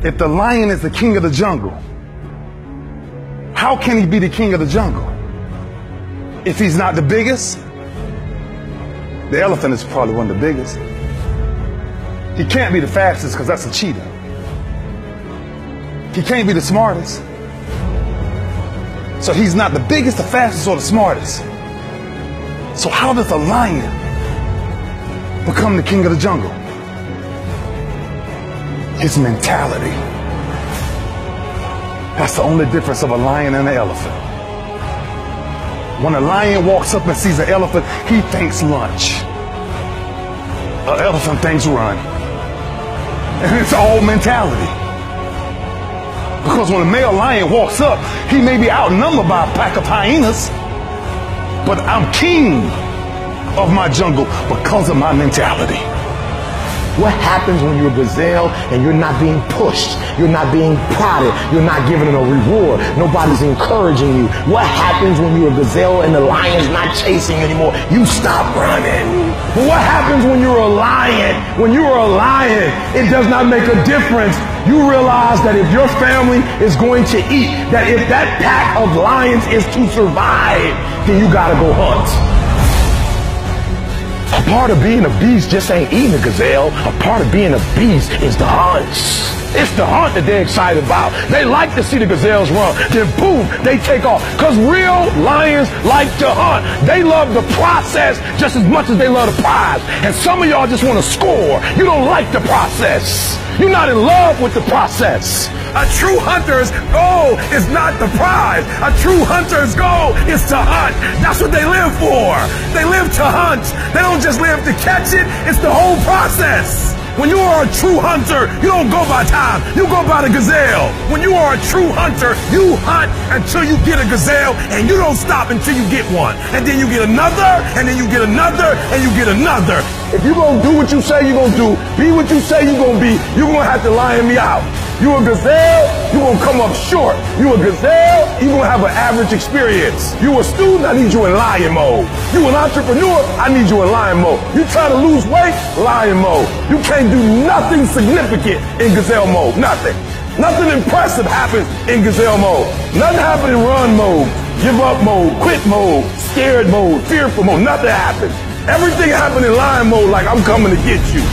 If the lion is the king of the jungle, how can he be the king of the jungle? If he's not the biggest, the elephant is probably one of the biggest. He can't be the fastest because that's a cheetah. He can't be the smartest. So he's not the biggest, the fastest, or the smartest. So how does a lion become the king of the jungle? His mentality. That's the only difference of a lion and an elephant. When a lion walks up and sees an elephant, he thinks lunch. An elephant thinks run. And it's all mentality. Because when a male lion walks up, he may be outnumbered by a pack of hyenas, but I'm king of my jungle because of my mentality. What happens when you're a gazelle and you're not being pushed, you're not being prodded, you're not given a reward, nobody's encouraging you? What happens when you're a gazelle and the lion's not chasing you anymore? You stop running. But what happens when you're a lion? When you're a lion, it does not make a difference. You realize that if your family is going to eat, that if that pack of lions is to survive, then you gotta go hunt. A part of being a beast just ain't eating a gazelle. A part of being a beast is the hunt. It's the hunt that they're excited about. They like to see the gazelles run. Then boom, they take off. Because real lions like to hunt. They love the process just as much as they love the prize. And some of y'all just want to score. You don't like the process. You're not in love with the process. A true hunter's goal is not the prize. A true hunter's goal is to hunt. That's what they live for. They live to hunt. They don't just live to catch it. It's the whole process. When you are a true hunter, you don't go by time. You go by the gazelle. When you are a true hunter, you hunt until you get a gazelle, and you don't stop until you get one. And then you get another, and then you get another, and you get another. If you're going to do what you say you're going to do, be what you say you're going to be, you're going to have to lion me out. You a gazelle, you're going to come up short. You a gazelle, you're going to have an average experience. You a student, I need you in lion mode. You an entrepreneur, I need you in lion mode. You try to lose weight, lion mode. You can't do nothing significant in gazelle mode, nothing. Nothing impressive happens in gazelle mode. Nothing happens in run mode, give up mode, quit mode, scared mode, fearful mode, nothing happens. Everything happens in lion mode like I'm coming to get you.